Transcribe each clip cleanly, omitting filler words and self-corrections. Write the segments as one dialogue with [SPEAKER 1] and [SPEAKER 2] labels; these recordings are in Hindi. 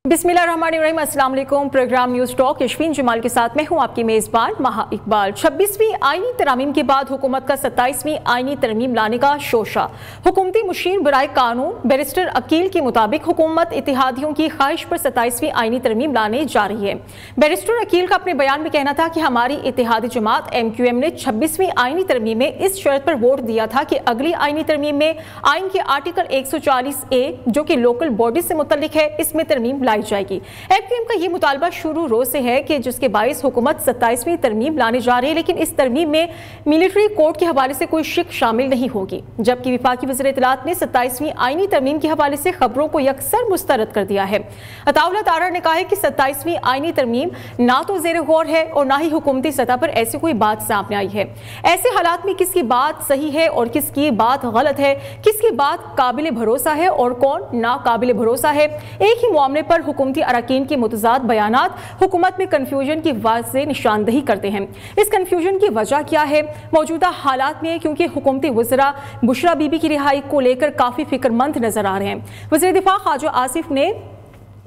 [SPEAKER 1] बिस्मिल्लाहिर्रहमानिर्रहीम, अस्सलाम वालेकुम। प्रोग्राम न्यूज टॉक यशवीन जमाल के साथ मैं हूं आपकी मेजबान महा इकबाल। 26वीं आईनी तरमीम के बाद हुकूमत का 27वीं आईनी तरमीम लाने का शोशा। हुकूमती मुशीर बराए कानून बैरिस्टर अकील के मुताबिक हुकूमत इत्तेहादियों की ख्वाहिश पर 27वीं आईनी तरमीम लाने जा रही है। बैरिस्टर अकील का अपने बयान में कहना था कि हमारी इत्तेहादी जमात MQM ने 26वीं आईनी तरमीम में इस शर्त पर वोट दिया था कि अगली आईनी तरमीम में आइन के आर्टिकल 140A जो कि लोकल बॉडी से मुतल्लिक है, इसमें तरमीम जाएगी। MQM का यह मुतालबा शुरू रोज से है कि जिसके बायस हुकूमत 27वीं तरमीम लाने जा रही है, लेकिन इस तरमीम में मिलिट्री कोड के हवाले से कोई शिक शामिल नहीं होगी। जबकि विफाकी वज़ीर इत्तलात ने 27वीं आईनी तरमीम के हवाले से खबरों को यकसर मुस्तरद कर दिया है। अताउल्लाह तारा ने कहा है कि 27वीं आईनी तरमीम ना तो ज़ेर गौर है और ना ही हुकूमती सतह पर ऐसी कोई बात सामने आई है। ऐसे हालात में किसकी बात सही है और किसकी बात गलत है, किसकी बात काबिल भरोसा है और कौन नाकाबिल भरोसा है, एक ही मामले पर हुकूमती अरकान के मुतज़ाद बयानात हुकूमत में कन्फ्यूजन की वाज़ेह निशानदही करते हैं। इस कन्फ्यूजन की वजह क्या है? मौजूदा हालात में क्योंकि हुकूमती वज़रा बुशरा बीबी की रिहाई को लेकर काफ़ी फिक्रमंद नजर आ रहे हैं। वज़ीर दिफा ख्वाजा आसिफ ने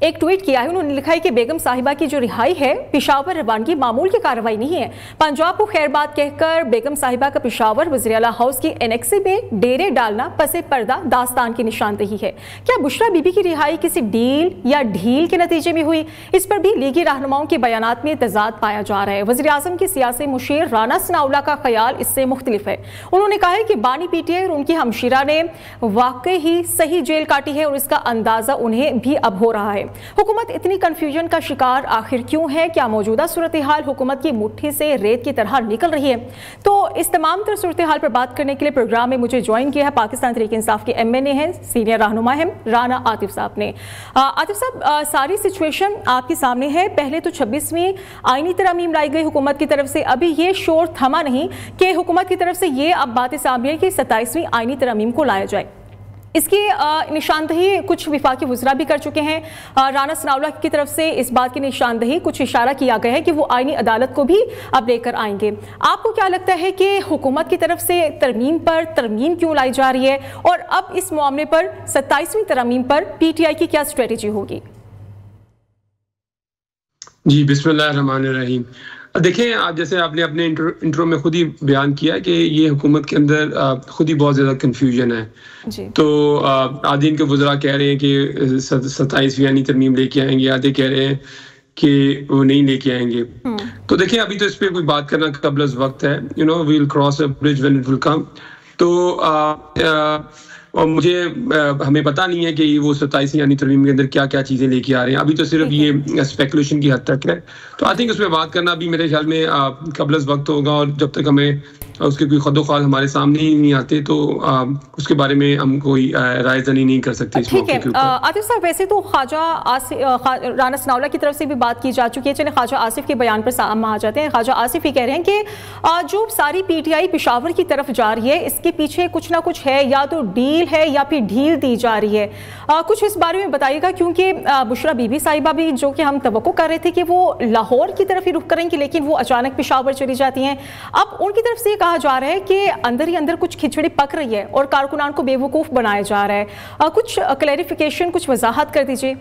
[SPEAKER 1] एक ट्वीट किया है। उन्होंने लिखा है कि बेगम साहिबा की जो रिहाई है पेशावर रवानगी मामूल की कार्रवाई नहीं है। पंजाब को खैरबाद कहकर बेगम साहिबा का पेशावर वज़ीर आला हाउस की एनेक्सी में डेरे डालना पसे पर्दा दास्तान की निशानदेही है। क्या बुशरा बीबी की रिहाई किसी डील या ढील के नतीजे में हुई? इस पर भी लीगी रहनुमाओं के बयानात में तजाद पाया जा रहा है। वज़ीर आज़म के सियासी मुशीर राना सनाउल्लाह का ख्याल इससे मुख्तलिफ है। उन्होंने कहा है कि बानी PTI और उनकी हमशीरा ने वाकई ही सही जेल काटी है और इसका अंदाजा उन्हें भी अब हो रहा है। हुकूमत इतनी कंफ्यूजन का शिकार आखिर क्यों है? क्या मौजूदा सूरत हाल हुकूमत की मुट्ठी से रेत की तरह निकल रही है? तो इस तमाम तर सूरत हाल पर बात करने के लिए प्रोग्राम में मुझे ज्वाइन किया है पाकिस्तान तहरीक इंसाफ के MNA हैं, सीनियर रहनुमा हैं राना आतिफ साहब ने। आतिफ साहब, सारी सिचुएशन आपके सामने है। पहले तो 26वीं आईनी तरमीम लाई गई हुकूमत की तरफ से, अभी ये शोर थमा नहीं कि हुकूमत की तरफ से ये अब बातें सामने है कि 27वीं आईनी तरमीम को लाया जाए। इसकी निशानदही कुछ विफाकी वज़रा भी कर चुके हैं। राना सनाउल्लाह की तरफ से इस बात की निशानदही कुछ इशारा किया गया है कि वो आईनी अदालत को भी अब लेकर आएंगे। आपको क्या लगता है कि हुकूमत की तरफ से तरमीम पर तरमीम क्यों लाई जा रही है और अब इस मामले पर 27वीं तरमीम पर PTI की क्या स्ट्रेटेजी होगी?
[SPEAKER 2] जी, बिस्मिल्लाहिर्रहमानिर्रहीम। देखें, आप जैसे आपने अपने इंट्रो में खुद ही बयान किया कि ये हुकूमत के अंदर खुद ही बहुत ज़्यादा कन्फ्यूजन है जी। तो आधे इनके वज़रा कह रहे हैं कि 27वीं आईनी तरमीम लेके आएंगे, आधे कह रहे हैं कि वो नहीं लेके आएंगे। तो देखें, अभी तो इस पर कोई बात करना कबल अज़ वक्त है। We will cross a bridge when it will come. तो और हमें पता नहीं है कि वो 27वीं यानी तरमीम के अंदर क्या क्या चीज़ें लेके आ रहे हैं। अभी तो सिर्फ ये स्पेकुलेशन की हद तक है। तो आई थिंक उसमें बात करना भी मेरे ख्याल में कबल वक्त होगा, और जब तक हमें उसके कोई खदोखाल हमारे सामने ही नहीं आते तो उसके बारे में हम कोई रायज़नी नहीं कर सकते।
[SPEAKER 1] ठीक है आतिफ साहब, वैसे तो ख्वाजा राना सनाउल्लाह की तरफ से भी बात की जा चुकी है। चले ख्वाजा आसिफ के बयान पर सामने आ जाते हैं। ख्वाजा आसिफ ही कह रहे हैं कि जो सारी PTI पेशावर की तरफ जा रही है, इसके पीछे कुछ ना कुछ है, या तो डील है या फिर ढील दी जा रही है। कुछ इस बारे में बताइएगा, क्योंकि बुशरा बीबी साहिबा भी जो कि हम तवक्को कर रहे थे कि वो लाहौर की तरफ ही रुख करेंगी, लेकिन वो अचानक पेशावर चली जाती हैं। अब उनकी तरफ से कहा जा रहा है कि अंदर ही अंदर कुछ खिचड़ी पक रही है और कारकुनान को बेवकूफ बनाया जा रहा है। कुछ क्लैरिफिकेशन, कुछ वजाहत कर दीजिए।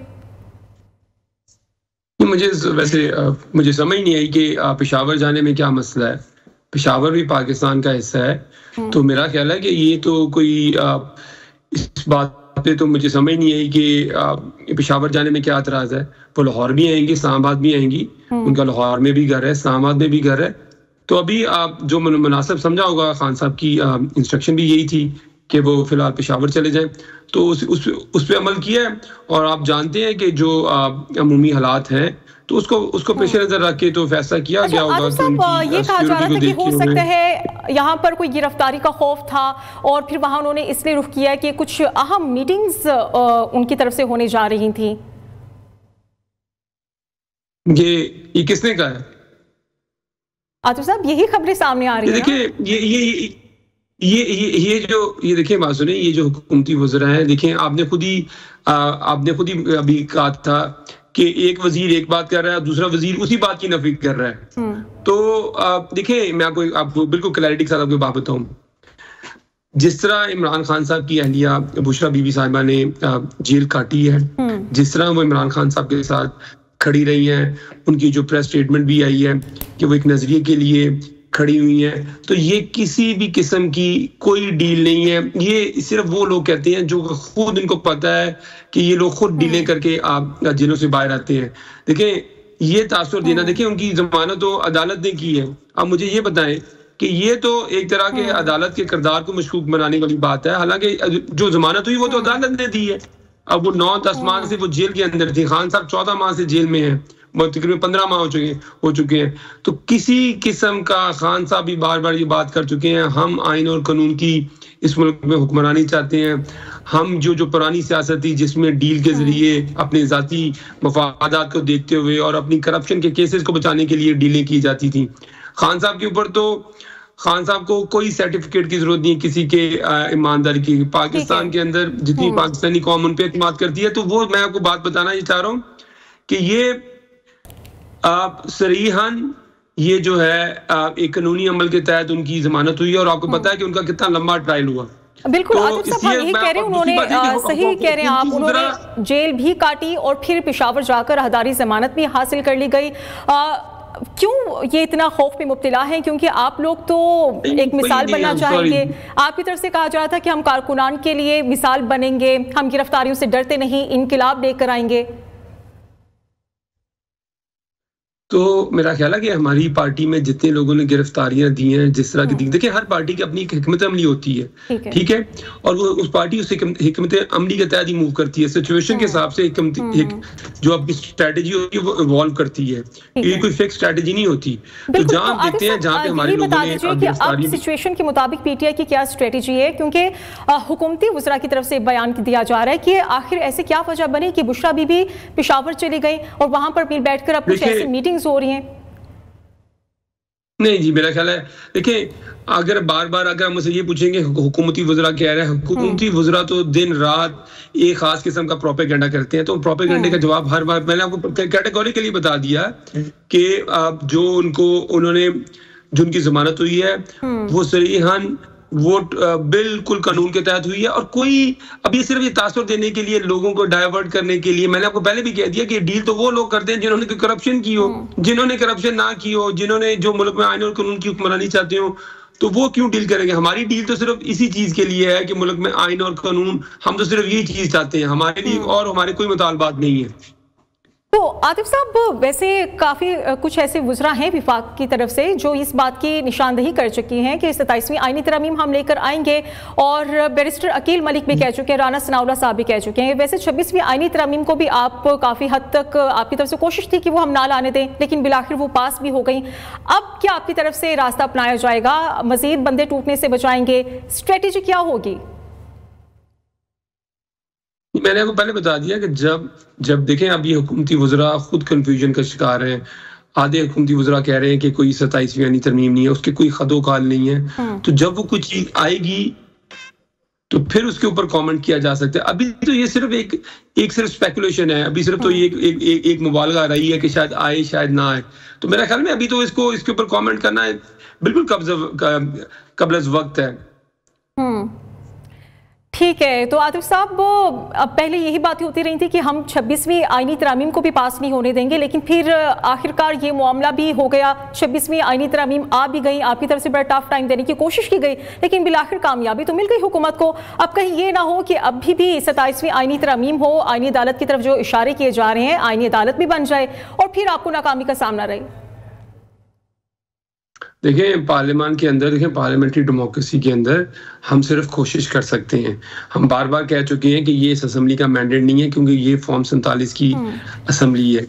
[SPEAKER 2] मुझे समझ नहीं आई कि पेशावर जाने में क्या मसला है। पेशावर भी पाकिस्तान का हिस्सा है। तो मेरा ख्याल है कि ये तो कोई इस बात पे तो मुझे समझ नहीं आई कि पेशावर जाने में क्या एतराज है। वो लाहौर भी आएंगी, इस्लामाबाद भी आएंगी, उनका लाहौर में भी घर है, इस्लामाबाद में भी घर है। तो अभी आप जो मुनासिब समझा होगा, खान साहब की इंस्ट्रक्शन भी यही थी कि वो फिलहाल पेशावर चले जाएं। तो उस पे अमल किया है। और आप जानते हैं कि जो अमूमी हालात हैं तो उसको पेश नजर रख के तो फैसला किया गया होगा।
[SPEAKER 1] ये कहा जा रहा था कि हो सकता है यहाँ पर कोई गिरफ्तारी का खौफ था और फिर वहां उन्होंने इसलिए रुख किया कि कुछ अहम मीटिंग्स उनकी तरफ से होने जा रही थी।
[SPEAKER 2] ये किसने कहा है
[SPEAKER 1] आतिफ साहब? यही खबरें सामने आ रही है।
[SPEAKER 2] देखिए, ये देखिए बात सुने, ये जो हुकूमती वज़रा हैं, देखें आपने खुद ही अभी कहा था कि एक वजीर एक बात कर रहा है, दूसरा वजीर उसी बात की नफी कर रहा है। तो देखिए, मैं आपको बिल्कुल क्लैरिटी के साथ आपको बात बताऊं। जिस तरह इमरान खान साहब की अहलिया बुशरा बीबी साहिबा ने जेल काटी है, जिस तरह वो इमरान खान साहब के साथ खड़ी रही हैं, उनकी जो प्रेस स्टेटमेंट भी आई है कि वो एक नजरिए के लिए खड़ी हुई है, तो ये किसी भी किस्म की कोई डील नहीं है। ये सिर्फ वो लोग कहते हैं जो खुद इनको पता है कि ये लोग खुद डीलें करके आप जेलों से बाहर आते हैं। देखें, ये तासुर देना, देखिए उनकी जमानत तो अदालत ने की है। अब मुझे ये बताएं कि ये तो एक तरह के अदालत के किरदार को मशकूक बनाने वाली बात है। हालांकि जो जमानत हुई वो तो अदालत ने दी है। अब वो 9-10 माह से वो जेल के अंदर थी, खान साहब 14 माह से जेल में हैं, तकरीबन 15 माह हो चुके हैं। तो किसी किस्म का, खान साहब भी बार बार ये बात कर चुके हैं, हम आइन और कानून की इस मुल्क में हुक्मरानी चाहते हैं। हम जो पुरानी सियासत थी जिसमें डील के जरिए अपने जाती मफादात को देखते हुए और अपनी करप्शन के केसेस को बचाने के लिए डीलें की जाती थी, खान साहब के ऊपर तो खान साहब को कोई सर्टिफिकेट की जरूरत नहीं है किसी के ईमानदारी की। पाकिस्तान के अंदर जितनी पाकिस्तानी कौम उन पे एतमाद करती है, तो वो मैं आपको बात बताना ये चाह रहा हूँ कि ये सरीहन ये जो है एक कानूनी अमल के तहत उनकी जमानत हुई है और आपको पता है कि उनका कितना लंबा ट्रायल हुआ।
[SPEAKER 1] बिल्कुल, आतिफ साहब यही कह रहे हैं, उन्होंने सही कह रहे हैं आप, उन्होंने जेल भी काटी और फिर पेशावर जाकर राहदारी जमानत भी हासिल कर ली गई। क्यों ये इतना खौफ में मुब्तला है? क्योंकि आप लोग तो एक मिसाल बनना चाहेंगे। आपकी तरफ से कहा जा रहा था कि हम कारकुनान के लिए मिसाल बनेंगे, हम गिरफ्तारियों से डरते नहीं, इनकिलाब लेकर आएंगे।
[SPEAKER 2] तो मेरा ख्याल है कि हमारी पार्टी में जितने लोगों ने गिरफ्तारियां दी हैं, जिस तरह की, देखिए हर पार्टी की अपनी एक हिकमत अमली होती है, ठीक है, और वो उस पार्टी उस हिकमत अमली के तहत ही मूव करती है। सिचुएशन के हिसाब से जो आपकी स्ट्रेटेजी होती है वो इवॉल्व करती है, ये कोई फिक्स स्ट्रेटेजी नहीं होती। तो जहां आप देखते हैं, जहां पे हमारे लोगों ने
[SPEAKER 1] अब सिचुएशन के मुताबिक पीटीआई की क्या स्ट्रेटेजी है, क्योंकि हुकूमती वज़रा की तरफ से बयान दिया जा रहा है कि आखिर ऐसे क्या वजह बनी कि बुशरा बीबी पेशावर चली गई और वहां पर मिल बैठकर अब कुछ ऐसी मीटिंग हो रही हैं?
[SPEAKER 2] नहीं जी, मेरा ख्याल है, देखिए अगर बार बार अगर मुझसे ये पूछेंगे हुकूमती वज़रा कह रहे हैं, हुकूमती वज़रा तो दिन रात एक खास किस्म का प्रोपेगेंडा करते हैं। तो प्रोपेगेंडे का जवाब हर बार मैंने आपको कैटेगोरिकली बता दिया कि जो उनकी जमानत हुई है वो सरीहन वो बिल्कुल कानून के तहत हुई है। और कोई अब ये सिर्फ ये तासुर देने के लिए, लोगों को डाइवर्ट करने के लिए, मैंने आपको पहले भी कह दिया कि डील तो वो लोग करते हैं जिन्होंने कोई करप्शन की हो। जिन्होंने करप्शन ना की हो, जिन्होंने जो मुल्क में आइन और कानून की हुक्मरानी चाहते हो, तो वो क्यों डील करेंगे? हमारी डील तो सिर्फ इसी चीज के लिए है कि मुल्क में आइन और कानून, हम तो सिर्फ यही चीज चाहते हैं, हमारे लिए और हमारे कोई मुतालबात नहीं है।
[SPEAKER 1] तो आतिफ साहब, वैसे काफ़ी कुछ ऐसे वज़रा हैं विफाक की तरफ से जो इस बात की निशानदही कर चुकी हैं कि 27वीं आईनी तरमीम हम लेकर आएंगे, और बैरिस्टर अकील मलिक भी कह चुके हैं, राना सनाउल्लाह साहब भी कह चुके हैं। वैसे 26वीं आईनी तरमीम को भी आप काफ़ी हद तक आपकी तरफ से कोशिश थी कि वो हम ना लाने दें, लेकिन बिलाखिर वो पास भी हो गई। अब क्या आपकी तरफ से रास्ता अपनाया जाएगा? मज़ीद बंदे टूटने से बचाएंगे? स्ट्रेटेजी क्या होगी?
[SPEAKER 2] मैंने आपको पहले बता दिया कि जब देखें, अब ये हुकूमती वज़रा खुद कंफ्यूजन का शिकार हैं। आधे हुकूमती वज़रा कह रहे हैं कि कोई 27वीं आईनी तरमीम नहीं है, उसके कोई खदो खाल नहीं है। तो जब वो कुछ चीज आएगी तो फिर उसके ऊपर कमेंट किया जा सकता है। अभी तो ये सिर्फ एक सिर्फ स्पेकुलेशन है, अभी सिर्फ तो ये एक मुबालगा रही है कि शायद आए शायद ना आए। तो मेरा ख्याल में अभी तो इसके ऊपर कमेंट करना है बिल्कुल कब्ल वक्त है।
[SPEAKER 1] ठीक है। तो आतिफ साहब, अब पहले यही बातें होती रही थी कि हम 26वीं आईनी तरामीम को भी पास नहीं होने देंगे, लेकिन फिर आखिरकार ये मामला भी हो गया, 26वीं आईनी तरामीम आ भी गई, आपकी तरफ से बड़ा टफ टाइम देने की कोशिश की गई, लेकिन बिलाखिर कामयाबी तो मिल गई हुकूमत को। अब कहीं ये ना हो कि अभी भी 27वीं आईनी तरामीम हो, आईनी अदालत की तरफ जो इशारे किए जा रहे हैं, आईनी अदालत भी बन जाए और फिर आपको नाकामी का सामना रहे।
[SPEAKER 2] देखें, पार्लियामान के अंदर, देखें पार्लियामेंट्री डेमोक्रेसी के अंदर हम सिर्फ कोशिश कर सकते हैं। हम बार बार कह चुके हैं कि ये इस असेंबली का मैंडेट नहीं है, क्योंकि ये फॉर्म 47 की असेंबली है।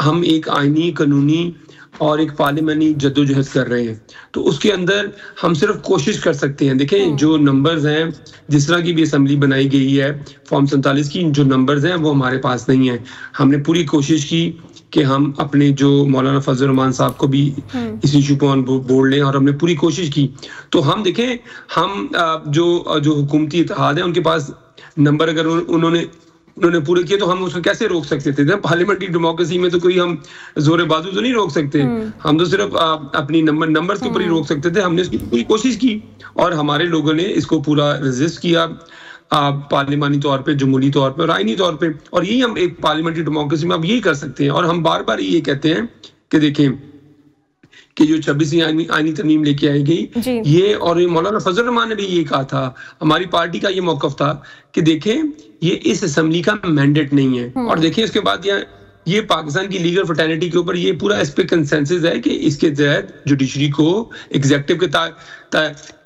[SPEAKER 2] हम एक आईनी, कानूनी और एक पार्लियामेंट्री जद्दोजहद कर रहे हैं, तो उसके अंदर हम सिर्फ कोशिश कर सकते हैं। देखें, जो नंबर्स हैं, जिस तरह की भी असेंबली बनाई गई है फॉर्म 47 की, जो नंबर्स हैं वो हमारे पास नहीं है। हमने पूरी कोशिश की कि हम अपने जो मौलाना फजल रहमान साहब को भी इस इशू पर ऑन बोर्ड लें, और हमने पूरी कोशिश की। तो हम देखें, हम जो हुकूमती इत्तेहाद है उनके पास नंबर अगर उन्होंने पूरे किए तो हम उसको कैसे रोक सकते थे? पार्लियामेंट्री डेमोक्रेसी में तो कोई हम जोरे बाजू तो नहीं रोक सकते, हम तो सिर्फ अपनी नंबर्स के ऊपर ही रोक सकते थे। हमने इसकी पूरी कोशिश की और हमारे लोगों ने इसको पूरा रेजिस्ट किया। पार्लिमानी तौर पे, जमहूरी तौर पे और आईनी तौर पे, और यही हम एक पार्लियामेंट्री डेमोक्रेसी में अब यही कर सकते हैं। और हम बार बार ये कहते हैं कि देखें कि जो 26वीं आईनी तरमीम लेके आई गई, ये और मौलाना फजल रहमान ने भी ये कहा था, हमारी पार्टी का ये मौकफ था कि देखें ये इस असेंबली का मैंडेट नहीं है। और देखें इसके बाद ये पाकिस्तान की लीगल फ्रेटर्निटी के ऊपर ये पूरा इस पे कंसेंसस है कि इसके तहत जुडिशरी को एग्जीक्यूटिव के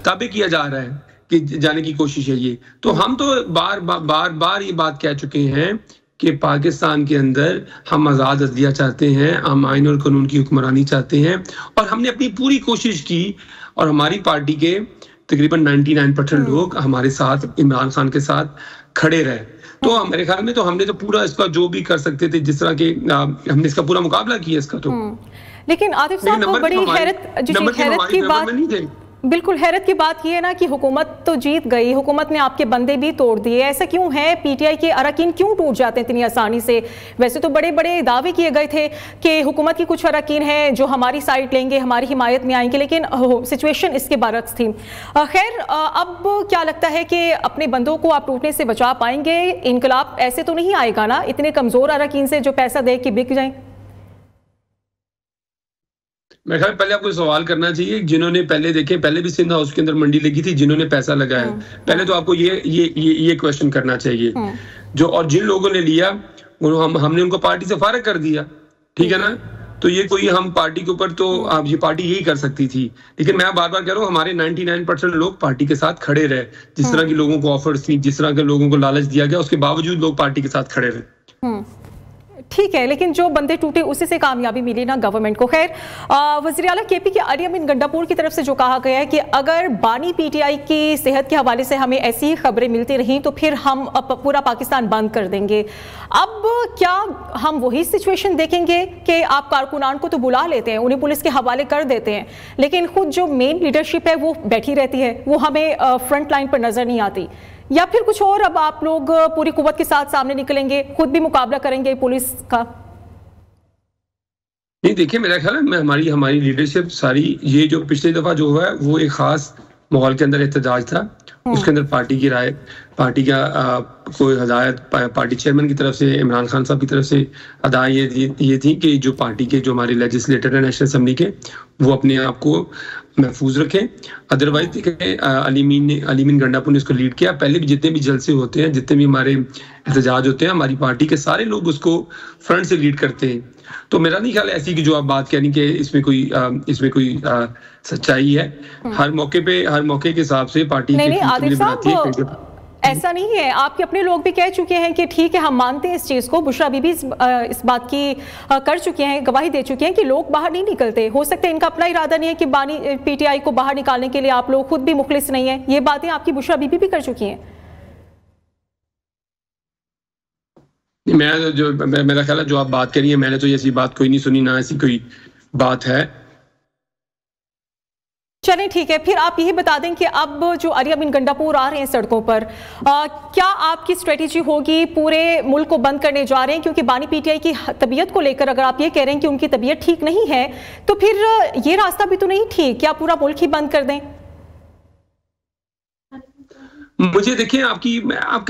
[SPEAKER 2] ताबे किया जा रहा है कि जाने की कोशिश है ये। तो हम तो बार ये बात कह चुके हैं कि पाकिस्तान के अंदर हम आज़ाद अदलिया चाहते हैं, हम आइन और कानून की हुक्मरानी चाहते हैं, और हमने अपनी पूरी कोशिश की, और हमारी पार्टी के तकरीबन 99% लोग हमारे साथ, इमरान खान के साथ खड़े रहे। तो मेरे ख्याल में तो हमने तो पूरा इसका जो भी कर सकते थे, जिस तरह के हमने इसका पूरा मुकाबला किया इसका। तो
[SPEAKER 1] लेकिन आतिफ साहब, बड़ी हैरत की बात, बिल्कुल हैरत की बात ये है ना कि हुकूमत तो जीत गई, हुकूमत ने आपके बंदे भी तोड़ दिए। ऐसा क्यों है? पीटीआई के अरकान क्यों टूट जाते हैं इतनी आसानी से? वैसे तो बड़े बड़े दावे किए गए थे कि हुकूमत की कुछ अरकान हैं जो हमारी साइड लेंगे, हमारी हिमायत में आएंगे, लेकिन सिचुएशन इसके बरक्स थी। खैर, अब क्या लगता है कि अपने बंदों को आप टूटने से बचा पाएंगे? इनकलाब ऐसे तो नहीं आएगा ना, इतने कमजोर अरकान से जो पैसा दे के बिक जाए?
[SPEAKER 2] मेरे ख्याल पहले आपको सवाल करना चाहिए, जिन्होंने पहले भी सिंध हाउस के अंदर मंडी लगी थी, जिन्होंने पैसा लगाया, पहले तो आपको ये क्वेश्चन करना चाहिए। जो और जिन लोगों ने लिया हमने उनको पार्टी से फारिग कर दिया, ठीक है ना। तो ये कोई हम पार्टी के ऊपर तो ये पार्टी यही कर सकती थी, लेकिन मैं बार बार कह रहा हूँ हमारे 99% लोग पार्टी के साथ खड़े रहे। जिस तरह के लोगों को ऑफर्स थी, जिस तरह के लोगों को लालच दिया गया, उसके बावजूद लोग पार्टी के साथ खड़े रहे।
[SPEAKER 1] ठीक है, लेकिन जो बंदे टूटे उसी से कामयाबी मिली ना गवर्नमेंट को। खैर, वज़ीर आला केपी के अली अमीन गंडापुर की तरफ से जो कहा गया है कि अगर बानी पीटीआई की सेहत के हवाले से हमें ऐसी ही खबरें मिलती रहीं तो फिर हम पूरा पाकिस्तान बंद कर देंगे। अब क्या हम वही सिचुएशन देखेंगे कि आप कारकुनान को तो बुला लेते हैं, उन्हें पुलिस के हवाले कर देते हैं, लेकिन खुद जो मेन लीडरशिप है वो बैठी रहती है, वो हमें फ्रंट लाइन पर नजर नहीं आती? या फिर कुछ और, अब आप लोग पूरी कुव्वत के साथ सामने निकलेंगे, खुद भी मुकाबला करेंगे पुलिस का?
[SPEAKER 2] नहीं, देखिए मेरा ख्याल है हमारी लीडरशिप सारी, ये जो पिछली दफा जो हुआ है वो एक खास माहौल के अंदर एहतजाज था, उसके अंदर पार्टी की राय, पार्टी का कोई हदायत पार्टी चेयरमैन की तरफ से, इमरान खान साहब की तरफ से अदा ये थी कि जो पार्टी के जो हमारे लेजिस्लेटर है नेशनल असेंबली के, वो अपने आप को महफूज रखें। अदरवाइज अलीमीन गंडापुर ने इसको लीड किया। पहले भी जितने भी जलसे होते हैं, जितने भी हमारे एहतजाज होते हैं, हमारी पार्टी के सारे लोग उसको फ्रंट से लीड करते हैं। तो मेरा नहीं ख्याल ऐसी कि जो आप बात कह रही कि इसमें कोई सच्चाई है। हर मौके के हिसाब से पार्टी
[SPEAKER 1] ऐसा नहीं है। आपके अपने लोग भी कह चुके हैं कि ठीक है, हम मानते हैं इस चीज़ को। बुशरा बीबी इस बात की कर चुके हैं, गवाही दे चुके हैं कि लोग बाहर नहीं निकलते। हो सकता है इनका अपना इरादा नहीं है कि बानी पीटीआई को बाहर निकालने के लिए आप लोग खुद भी मुखलिस नहीं है। ये बातें आपकी बुशरा बीबी भी कर चुकी हैं।
[SPEAKER 2] मेरा ख्याल है जो आप बात करिए, मैंने तो ऐसी बात कोई नहीं सुनी, ना ऐसी कोई बात है।
[SPEAKER 1] चलें ठीक है, फिर आप यही बता दें कि अब जो अली अमीन गंडापुर आ रहे हैं सड़कों पर, क्या आपकी स्ट्रेटेजी होगी? पूरे मुल्क को बंद करने जा रहे हैं? क्योंकि बानी पीटीआई की तबीयत को लेकर अगर आप ये कह रहे हैं कि उनकी तबीयत ठीक नहीं है, तो फिर ये रास्ता भी तो नहीं ठीक, क्या पूरा मुल्क ही बंद कर दें?
[SPEAKER 2] मुझे देखिए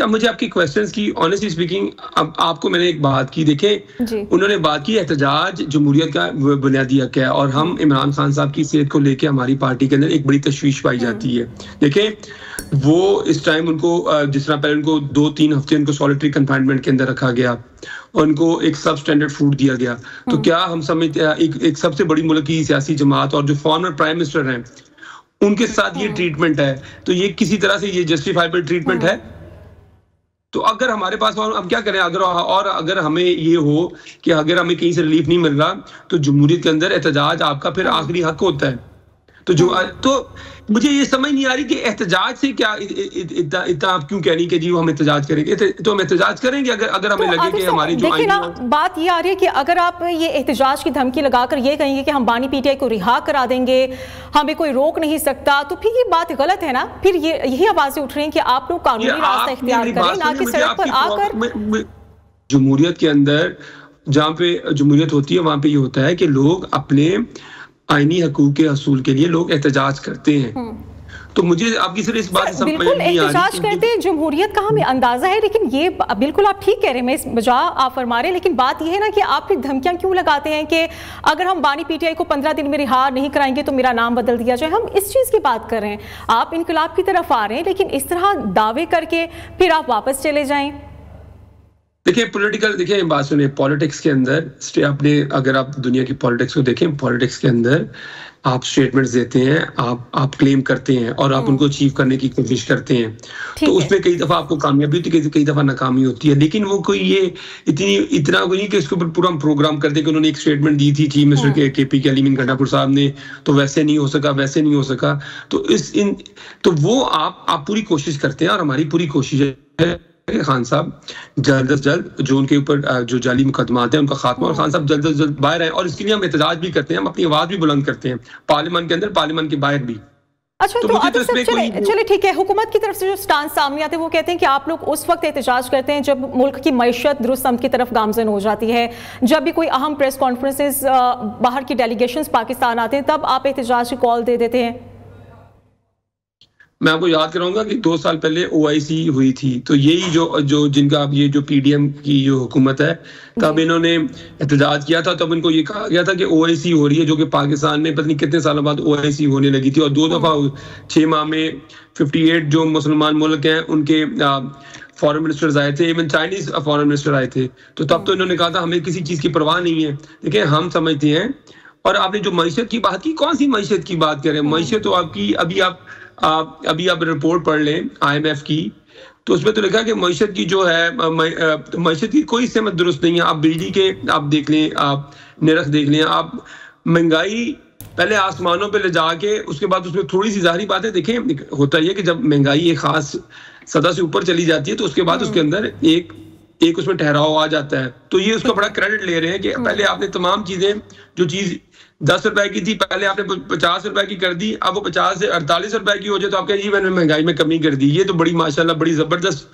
[SPEAKER 2] मुझे आपकी क्वेश्चंस की ऑनेस्टली स्पीकिंग, अब आपको मैंने एक बात की, देखें उन्होंने बात की एहतजाज जमहूरियत का बुनियादी हक है, और हम इमरान खान साहब की सेहत को लेके हमारी पार्टी के अंदर एक बड़ी तशवीश पाई जाती है। देखें वो इस टाइम उनको जिस तरह पहले उनको 2-3 हफ्ते उनको सॉलिटरी कंफाइनमेंट के अंदर रखा गया, उनको एक सब स्टैंडर्ड फूड दिया गया, तो क्या हम समझते एक सबसे बड़ी मुल्क की सियासी जमात और जो फॉर्मर प्राइम मिनिस्टर हैं उनके साथ ये ट्रीटमेंट है, तो ये किसी तरह से ये जस्टिफाइबल ट्रीटमेंट है? तो अगर हमारे पास अब क्या करें, अगर हमें ये हो कि अगर हमें कहीं से रिलीफ नहीं मिल रहा, तो जमहूरियत के अंदर एहतजाज आपका फिर आखिरी हक होता है। तो मुझे ये समझ नहीं आ रही कि एहतजाज से क्या इतना आप क्यों कह रही कि जी हम एहतजाज करेंगे, तो हम एहतजाज करेंगे अगर हमें लगे कि हमारी जो
[SPEAKER 1] देखिए ना, बात ये आ रही है कि अगर आप ये एहतजाज की धमकी लगाकर ये कहेंगे कि हम बानी पीटीआई को रिहा करा देंगे, हमें कोई रोक नहीं सकता, तो फिर ये बात गलत है ना। फिर यही आवाजें उठ रही हैं कि आप लोग कानूनी रास्ता इख्तियार करें, ना कि सड़क पर आकर।
[SPEAKER 2] जमहूरियत के अंदर जहाँ पे जमहूरियत होती है वहां पे ये होता है कि लोग अपने आईनी हकूक के हसूल के लिए लोग एहतजाज करते हैं। तो मुझे आपकी सिर्फ इस बात से समझ
[SPEAKER 1] बिल्कुल
[SPEAKER 2] नहीं आ
[SPEAKER 1] एहतजाज करते हैं जमहूरियत का हमें अंदाजा है, लेकिन ये बिल्कुल आप ठीक कह रहे हैं, मैं इस बजा आप फरमा रहे हैं, लेकिन बात यह है ना कि आप फिर धमकियां क्यों लगाते हैं कि अगर हम बानी पीटीआई को 15 दिन में रिहा नहीं कराएंगे तो मेरा नाम बदल दिया जाए। हम इस चीज की बात कर रहे हैं, आप इनकलाब की तरफ आ रहे हैं, लेकिन इस तरह दावे करके फिर आप वापस चले जाएं।
[SPEAKER 2] देखिए पॉलिटिकल, देखिए बात सुनिए, पॉलिटिक्स के अंदर आपने, अगर आप दुनिया की पॉलिटिक्स को देखें, पॉलिटिक्स के अंदर आप स्टेटमेंट्स देते हैं, आप क्लेम करते हैं और आप उनको अचीव करने की कोशिश करते हैं, तो उसमें कई दफा आपको कामयाबी होती है, कई दफा नाकामी होती है, लेकिन वो कोई ये इतना कोई नहीं कि इसके ऊपर पूरा हम प्रोग्राम कर दें कि उन्होंने एक स्टेटमेंट दी थी चीफ मिनिस्टर के पी अली गंडापुर साहब ने, तो वैसे नहीं हो सका, वैसे नहीं हो सका, तो वो आप पूरी कोशिश करते हैं और हमारी पूरी कोशिश है खान साहब जल्द से जल्द जो उनके ऊपर जो जाली मुकदमात हैं उनका खात्मा, और खान साहब जल्द से जल्द बाहर आए, और इसके लिए हम एहतजाज भी करते हैं, हम अपनी आवाज भी बुलंद करते हैं, पार्लियामेंट के अंदर, पार्लियामेंट के बाहर भी।
[SPEAKER 1] अच्छा, तो चले ठीक है, हुकूमत की तरफ से जो स्टांस सामने आते हैं वो कहते हैं कि आप लोग उस वक्त एहतजाज करते हैं जब मुल्क की मईशत दुरुस्त की तरफ गामजन हो जाती है, जब भी कोई अहम प्रेस कॉन्फ्रेंसेस बाहर की डेलीगेशंस पाकिस्तान आते हैं तब आप एहतजाज की कॉल दे देते हैं।
[SPEAKER 2] मैं आपको याद कराऊंगा कि 2 साल पहले OIC हुई थी, तो यही जो जिनका अब ये जो PDM की जो हुकूमत है, तब इन्होंने एहतजाज किया था, तब इनको ये कहा गया था कि OIC हो रही है, जो कि पाकिस्तान में पता नहीं कितने सालों बाद OIC होने लगी थी, और 2 दफा 6 माह में 58 जो मुसलमान मुल्क हैं उनके फॉरेन मिनिस्टर्स आए थे, इवन चाइनीज फॉरेन मिनिस्टर आए थे, तो तब तो इन्होंने कहा था हमें किसी चीज की परवाह नहीं है। देखिए हम समझते हैं, और आपने जो मईशत की बात की, कौन सी मईशत की बात कर रहे हैं? मईशत तो आपकी अभी आप रिपोर्ट पढ़ लें IMF की, तो उसमें तो लिखा कि मईशत की जो है, मईशत की कोई सेमत दुरुस्त नहीं है। आप बिजली के आप देख लें, आप निरख देख लें, आप महंगाई पहले आसमानों पे ले जाके, उसके बाद उसमें थोड़ी सी ज़ाहिरी बात है, देखें होता है कि जब महंगाई एक खास सतह से ऊपर चली जाती है तो उसके बाद उसके अंदर एक उसमें ठहराव आ जाता है, तो ये उसका बड़ा क्रेडिट ले रहे हैं कि पहले आपने तमाम चीजें, जो चीज 10 रुपए की थी पहले आपने 50 रुपए की कर दी, अब वो 50 से 48 रुपए की हो जाए तो आप कहें जी मैंने महंगाई में कमी कर दी। ये तो बड़ी माशाल्लाह बड़ी जबरदस्त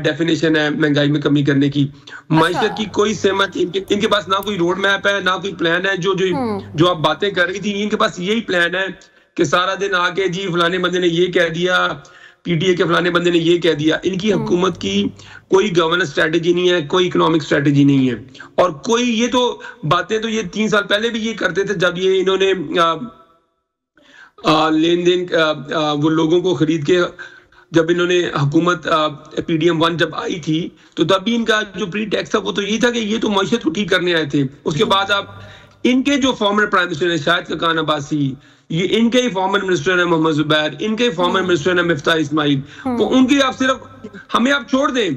[SPEAKER 2] डेफिनेशन है महंगाई में कमी करने की। माइशत की कोई सहमत इनके पास ना कोई रोड मैप है, ना कोई प्लान है। जो आप बातें कर रही थी, इनके पास यही प्लान है कि सारा दिन आके जी फलाने बंदे ने ये कह दिया, PTA के फलाने बंदे ने ये कह दिया। इनकी हुकूमत की कोई गवर्नेंस स्ट्रेटेजी नहीं है, कोई इकोनॉमिक स्ट्रेटेजी नहीं है, और कोई ये तो बातें तो ये 3 साल पहले भी ये करते थे, जब ये इन्होंने लेन देन वो लोगों को खरीद के, जब इन्होंने हुकूमत PDM 1 जब आई थी तो तब भी इनका जो प्री टैक्स था वो तो यही था कि ये तो मईशत को ठीक करने आए थे। उसके बाद आप इनके जो फॉर्मर प्राइम मिनिस्टर है शाहिद खकान अब्बासी, ये इनके ही फॉर्मर मिनिस्टर है मोहम्मद जुबैर, इनके ही फॉर्मर मिनिस्टर है मिफ्ताह इस्माइल, तो उनके आप सिर्फ हमें आप छोड़ दें,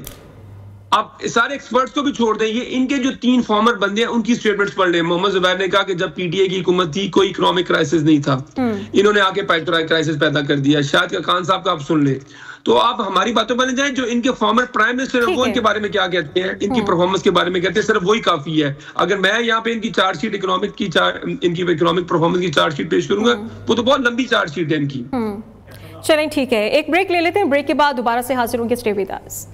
[SPEAKER 2] आप सारे एक्सपर्ट्स को भी छोड़ दें, ये इनके जो 3 फॉर्मर बंदे हैं उनकी स्टेटमेंट्स पढ़ लें। मोहम्मद जुबैर ने कहा कि जब PTA की हुकूमत थी कोई इकोनॉमिक क्राइसिस नहीं था, इन्होंने आके क्राइसिस पैदा कर दिया। शाहिद खान साहब का आप सुन लें, तो आप हमारी बातों पर जाएं, जो इनके फॉर्मर प्राइम मिनिस्टर है वो इनके बारे में क्या कहते हैं, इनकी परफॉर्मेंस के बारे में कहते हैं, सिर्फ वही काफी है। अगर मैं यहाँ पे इनकी चार्जशीट इनकी इकोनॉमिक परफॉर्मेंस की चार्जशीट पेश करूंगा, वो तो बहुत लंबी चार्जशीट है इनकी।
[SPEAKER 1] चलें ठीक है, एक ब्रेक ले लेते हैं, ब्रेक के बाद दोबारा से हाजिर होंगे। Stay with us.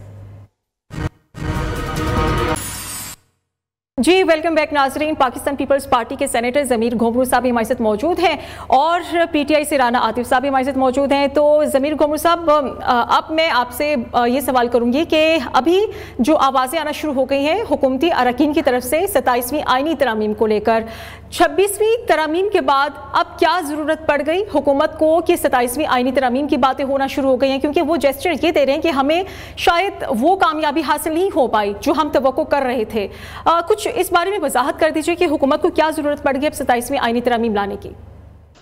[SPEAKER 1] जी वेलकम बैक नाजरीन। पाकिस्तान पीपल्स पार्टी के सेनेटर ज़मीर घोमरू साहब हमारे साथ मौजूद हैं और PTI से राना आतिफ साहब हमारे साथ मौजूद हैं। तो ज़मीर घोमरू साहब, अब मैं आपसे ये सवाल करूंगी कि अभी जो आवाज़ें आना शुरू हो गई हैं हुकूमती अरकान की तरफ से 27वीं आईनी तरमीम को लेकर, 26वीं तरमीम के बाद अब क्या ज़रूरत पड़ गई हुकूमत को कि 27वीं आईनी तरमीम की बातें होना शुरू हो गई हैं, क्योंकि वो जेस्चर ये दे रहे हैं कि हमें शायद वो कामयाबी हासिल नहीं हो पाई जो हम तवक्को कर रहे थे। कुछ इस बारे में वजाहत कर दीजिए कि हुकूमत को क्या जरूरत पड़ गई अब 27वीं आईनी तरमीम लाने की।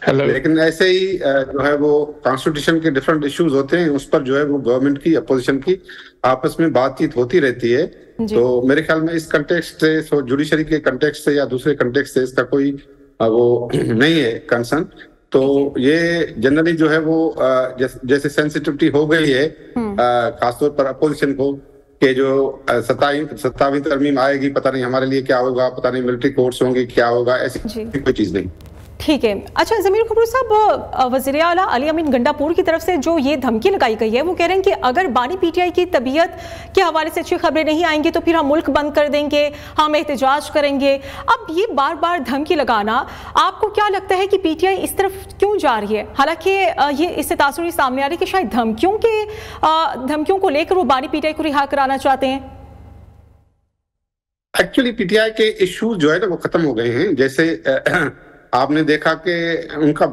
[SPEAKER 3] लेकिन ऐसे ही जो है वो कॉन्स्टिट्यूशन के डिफरेंट इश्यूज होते हैं, उस पर जो है वो गवर्नमेंट की अपोजिशन की आपस में बातचीत होती रहती है। तो मेरे ख्याल में इस कंटेक्स्ट से, जुडिशरी के कंटेक्स्ट से या दूसरे कंटेक्स्ट से इसका कोई वो नहीं है कंसर्न। तो ये जनरली जो है वो जैसे सेंसिटिविटी हो गई है खासतौर पर अपोजिशन को कि जो 27वीं तरमीम आएगी, पता नहीं हमारे लिए क्या होगा, पता नहीं मिलिट्री कोर्ट्स होंगे क्या होगा, ऐसी कोई चीज नहीं।
[SPEAKER 1] ठीक है। अच्छा ज़मीर खबरू साहब, वज़ीर आला अली अमीन गंडापुर की तरफ से जो ये धमकी लगाई गई है, वो कह रहे हैं कि अगर बानी पीटीआई की तबीयत के हवाले से अच्छी खबरें नहीं आएंगी तो फिर हम मुल्क बंद कर देंगे, हम एहतजाज करेंगे। अब ये बार बार धमकी लगाना, आपको क्या लगता है कि पीटीआई इस तरफ क्यों जा रही है? हालांकि ये इससे तासुर सामने आ रही है कि शायद धमकियों को लेकर वो बानी पीटीआई को रिहा कराना चाहते हैं।
[SPEAKER 3] एक्चुअली पीटीआई के इश्यूज जो है ना वो खत्म हो गए हैं। जैसे आपने देखा कि उनका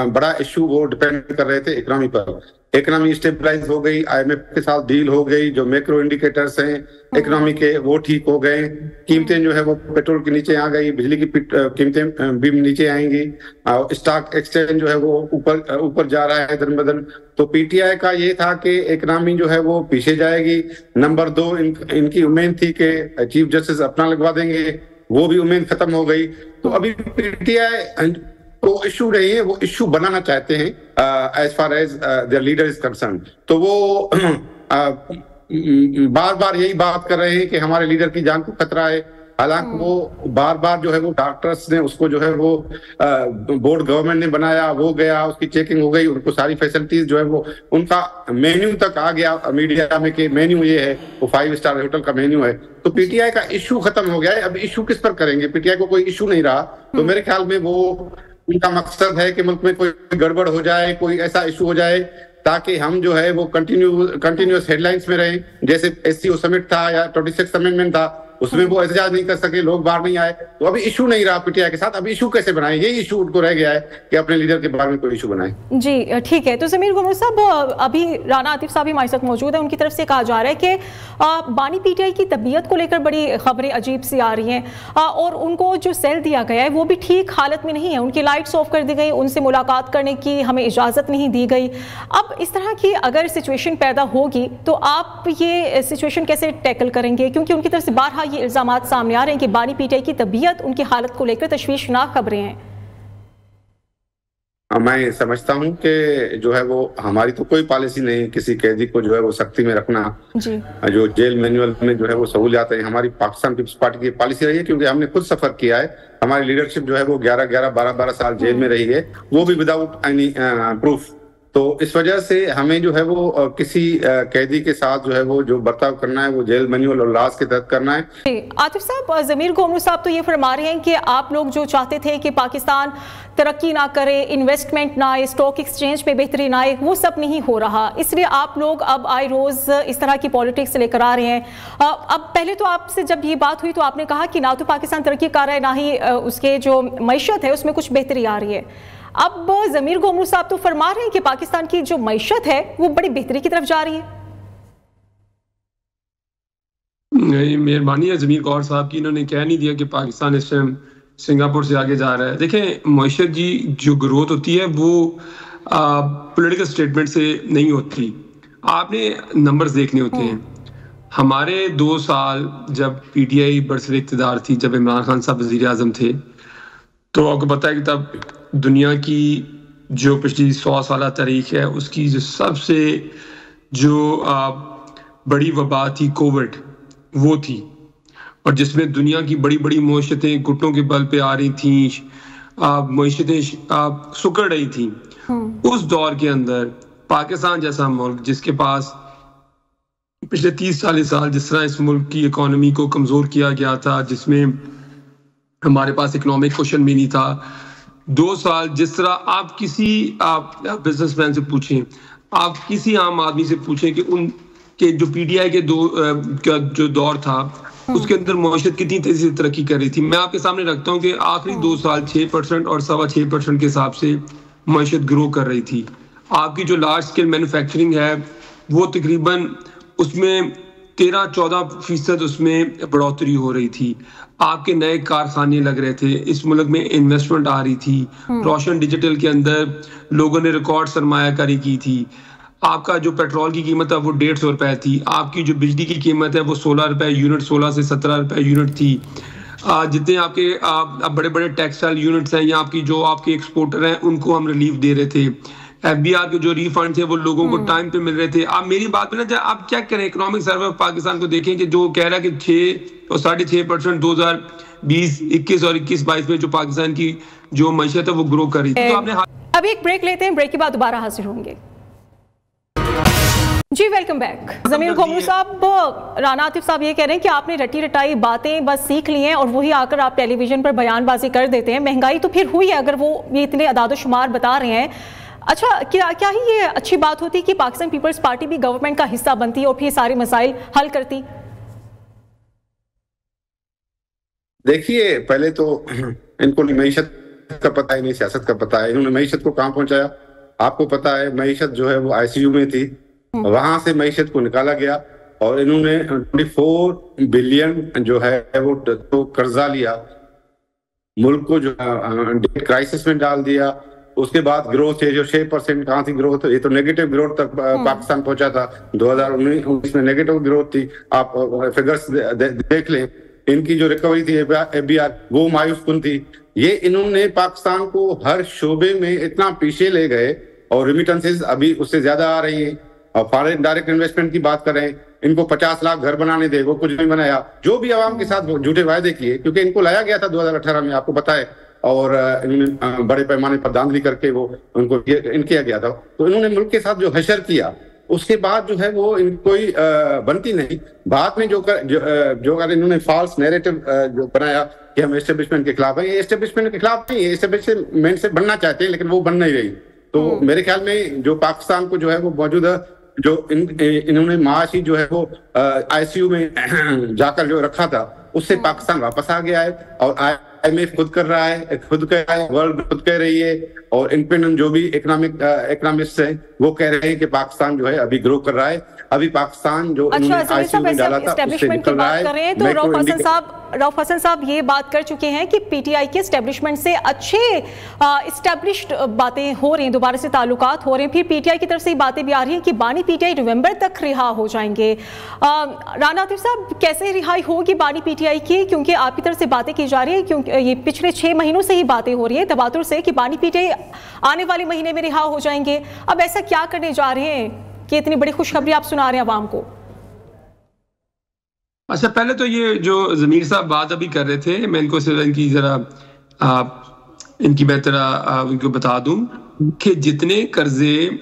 [SPEAKER 3] बड़ा इश्यू वो डिपेंड कर रहे थे इकोनॉमी पर। इकोनॉमी स्टेबलाइज हो गई, आईएमएफ के साथ डील हो गई, जो मैक्रो इंडिकेटर्स हैं इकोनॉमी के वो ठीक हो गए, कीमतें जो है वो पेट्रोल के नीचे आ गई, बिजली की कीमतें भी नीचे आएंगी, स्टॉक एक्सचेंज जो है वो ऊपर जा रहा है दिन ब दिन। तो पीटीआई का ये था कि इकोनॉमी जो है वो पीछे जाएगी। नंबर 2 इनकी उम्मीद थी कि चीफ जस्टिस अपना लगवा देंगे, वो भी उम्मीद खत्म हो गई। तो अभी पीटीआई तो इशू नहीं है, वो इशू बनाना चाहते हैं as far as their leader is concern. तो वो बार बार यही बात कर रहे हैं कि हमारे लीडर की जान को खतरा है। हालांकि वो बार बार जो है वो डॉक्टर्स ने उसको जो है वो बोर्ड गवर्नमेंट ने बनाया, वो गया, उसकी चेकिंग हो गई, उनको सारी फैसिलिटीज जो है वो उनका मेन्यू तक आ गया मीडिया में कि मेन्यू ये है, वो 5 स्टार होटल का मेन्यू है। तो पीटीआई का इशू खत्म हो गया है। अब इशू किस पर करेंगे? पीटीआई को कोई इशू नहीं रहा। तो मेरे ख्याल में वो उनका मकसद है कि मुल्क में कोई गड़बड़ हो जाए, कोई ऐसा इशू हो जाए ताकि हम जो है वो कंटिन्यूअस हेडलाइंस में रहें। जैसे एससीओ समिट था या 26 अमेंडमेंट था, उसमें वो एहतजाज नहीं कर सके, लोग बाहर नहीं आए। तो अभी इशू नहीं रहा पीटीआई के साथ। अभी इशू कैसे बनाए? यही इशू उनको रह गया है कि अपने लीडर के बारे में कोई इशू बनाए।
[SPEAKER 1] जी ठीक है। तो ज़मीर गुमरू साहब, अभी राना आतिफ साहब भी हमारे साथ मौजूद है, उनकी तरफ से कहा जा रहा है कि बानी पीटीआई की तबीयत को लेकर बड़ी खबरें अजीब सी आ रही हैं और उनको जो सेल दिया गया है वो भी ठीक हालत में नहीं है। उनकी लाइट्स ऑफ कर दी गई, उनसे मुलाकात करने की हमें इजाज़त नहीं दी गई। अब इस तरह की अगर सिचुएशन पैदा होगी तो आप ये सिचुएशन कैसे टैकल करेंगे? क्योंकि उनकी तरफ से बारहा ये इल्जामात सामने आ रहे हैं कि बानी पीटीआई की तबीयत, उनकी हालत को लेकर तशवीशनाक खबरें हैं।
[SPEAKER 3] मैं समझता हूं कि जो है वो हमारी तो कोई पॉलिसी नहीं किसी कैदी को जो है वो सख्ती में रखना जी। जो जेल मैनुअल में जो है वो सहूलियात है, हमारी पाकिस्तान पीपल्स पार्टी की पॉलिसी रही है, क्योंकि हमने खुद सफर किया है। हमारी लीडरशिप जो है वो 11-12 साल जेल में रही है, वो भी विदाउट एनी प्रूफ। तो इस वजह से हमें जो है वो किसी कैदी के साथ जो है वो जो बर्ताव करना है वो जेल मैनुअल और लॉज के तहत करना है।
[SPEAKER 1] आतिफ साहब, ज़मीर गुमरू साहब तो ये फरमा रहे हैं कि आप लोग जो चाहते थे कि पाकिस्तान तरक्की ना करे, इन्वेस्टमेंट ना आए, स्टॉक एक्सचेंज में बेहतरी ना आए, वो सब नहीं हो रहा, इसलिए आप लोग अब आए रोज़ इस तरह की पॉलिटिक्स लेकर आ रहे हैं। अब पहले तो आपसे जब ये बात हुई तो आपने कहा कि ना तो पाकिस्तान तरक्की कर रहा है, ना ही उसके जो मईशत है उसमें कुछ बेहतरी आ रही है। अब ज़मीर गुमरू साहब तो फरमा रहे हैं कि पाकिस्तान की जो मईशत है वो बड़ी बेहतरी की तरफ जा रही है।
[SPEAKER 2] मेहरबानी है ज़मीर गौर साहब की, इन्होंने कह नहीं दिया कि पाकिस्तान इस टाइम सिंगापुर से आगे जा रहा है। देखें, मईशत जी जो ग्रोथ होती है वो पॉलिटिकल स्टेटमेंट से नहीं होती, आपने नंबर्स देखने होते हैं। हमारे 2 साल जब पीटीआई बरसर इक़्तिदार थी, जब इमरान खान साहब वज़ीर आज़म थे, तो आपको पता है कि तब दुनिया की जो पिछली 100 साल तारीख है उसकी जो सबसे जो बड़ी वबा थी कोविड, वो थी, और जिसमें दुनिया की बड़ी बड़ी मईशतें घुटनों के बल पे आ रही थी, मईशतें सुकड़ रही थी। उस दौर के अंदर पाकिस्तान जैसा मुल्क जिसके पास पिछले 30-40 साल जिस तरह इस मुल्क की इकोनॉमी को कमज़ोर किया गया था, जिसमें हमारे पास इकोनॉमिक क्वेश्चन भी नहीं था, 2 साल जिस तरह आप किसी बिजनेसमैन से पूछें, आप किसी आम आदमी से पूछें कि उनके जो पीटीआई के जो दौर था उसके अंदर मईशत कितनी तेजी से तरक्की कर रही थी। मैं आपके सामने रखता हूं कि आखिरी 2 साल 6% और 6.25% के हिसाब से मईशत ग्रो कर रही थी। आपकी जो लार्ज स्केल मैन्युफैक्चरिंग है वो तकरीबन उसमें 13-14% उसमें बढ़ोतरी हो रही थी। आपके नए कारखाने लग रहे थे, इस मुल्क में इन्वेस्टमेंट आ रही थी, रोशन डिजिटल के अंदर लोगों ने रिकॉर्ड सरमायाकारी की थी। आपका जो पेट्रोल की कीमत है वो 150 रुपए थी, आपकी जो बिजली की कीमत है वो 16 रुपए यूनिट, 16 से 17 रुपए यूनिट थी। जितने आपके बड़े बड़े टेक्सटाइल यूनिट्स हैं या आपकी जो आपके एक्सपोर्टर हैं उनको हम रिलीफ दे रहे थे। FBR के जो रिफंड थे वो लोगों को टाइम पे मिल रहे थे। आप मेरी बात में ना आप चेक करें इकोनॉमिक सर्वे ऑफ पाकिस्तान को देखें कि जो कह रहा है कि 6 और 6.5% 2020-21 और 21-22 में जो पाकिस्तान की जो मईशत है वो ग्रो कर रही थी। तो आपने
[SPEAKER 1] अभी एक ब्रेक लेते हैं, ब्रेक के बाद दोबारा हाजिर होंगे। जी वेलकम बैक। जमीर घोमरू साहब, राना आतिफ साहब ये कह रहे हैं कि आपने रटी रटाई बातें बस सीख ली हैं और वही आकर आप टेलीविजन पर बयानबाजी कर देते हैं। महंगाई तो फिर हुई है अगर वो ये इतने अदाद-ओ-शुमार बता रहे हैं। अच्छा, क्या ही ये अच्छी बात होती कि पाकिस्तान पीपल्स पार्टी भी गवर्नमेंट का हिस्सा बनती और फिर सारे मसाइल हल करती?
[SPEAKER 3] देखिए, पहले तो इनको मईशत का पता है नहीं, सियासत का पता है। इन्होंने मईशत को कहां पहुंचाया आपको पता है। मईशत जो है वो ICU में थी, वहां से मईशत को निकाला गया और इन्होंने 24 बिलियन जो है वो तो कर्जा लिया, मुल्क को जो डेट क्राइसिस में डाल दिया। उसके बाद ग्रोथ है जो 6% कहां थी ग्रोथ, ये तो नेगेटिव ग्रोथ तक पाकिस्तान पहुंचा था। 2019 में नेगेटिव ग्रोथ थी। आप फिगर्स देख लें, इनकी जो रिकवरी थी FBR वो मायूसकुन थी। ये इन्होंने पाकिस्तान को हर शोबे में इतना पीछे ले गए और रिमिटेंसेस अभी उससे ज्यादा आ रही है। और फॉरेन डायरेक्ट इन्वेस्टमेंट की बात करें, इनको 50 लाख घर बनाने दे, वो कुछ नहीं बनाया। जो भी आवाम के साथ झूठे वायदे किए, क्योंकि इनको लाया गया था 2018 में, आपको पता है, और इन्होंने बड़े पैमाने पर धांधली करके वो उनको किया गया था। तो इन्होंने मुल्क के साथ जो हशर किया, उसके बाद जो है वो इनको बनती नहीं। बाद में जो इन्होंने फॉल्स नैरेटिव जो बनाया कि हम एस्टेब्लिशमेंट के खिलाफ हैं, ये एस्टेब्लिशमेंट के खिलाफ नहीं, एस्टेब्लिशमेंट से बनना चाहते हैं, लेकिन वो बन नहीं रही। तो मेरे ख्याल में जो पाकिस्तान को जो है वो मौजूदा जो इन्होंने माशी जो है वो ICU में जाकर जो रखा था, उससे पाकिस्तान वापस आ गया है। और IMF खुद कर रहा है, खुद कह रहा है, वर्ल्ड खुद कह रही है, और इंडिपेंडेंट जो भी इकोनॉमिस्ट हैं वो कह रहे हैं कि पाकिस्तान जो है अभी ग्रो कर रहा है। अभी पाकिस्तान जो
[SPEAKER 1] ICU में डाला था उससे निकल रहा है। तो रऊफ हसन साहब ये बात कर चुके हैं कि PTI के एस्टेब्लिशमेंट से अच्छे एस्टेब्लिश्ड बातें हो रही हैं, दोबारा से ताल्लुकात हो रहे हैं। फिर PTI की तरफ से बातें भी आ रही हैं कि बानी PTI नवंबर तक रिहा हो जाएंगे। राना आतिफ साहब, कैसे रिहाई होगी बानी PTI की? क्योंकि आपकी तरफ से बातें की जा रही है, क्योंकि ये पिछले 6 महीनों से ही बातें हो रही है तबातुर से कि बानी PTI आने वाले महीने में रिहा हो जाएंगे। अब ऐसा क्या करने जा रहे हैं कि इतनी बड़ी खुशखबरी आप सुना रहे हैं आवाम को?
[SPEAKER 2] अच्छा, पहले तो ये जो जमीर साहब बात अभी कर रहे थे, मैं इनको इनकी जरा इनकी बेहतर इनको बता दूं कि जितने कर्जे,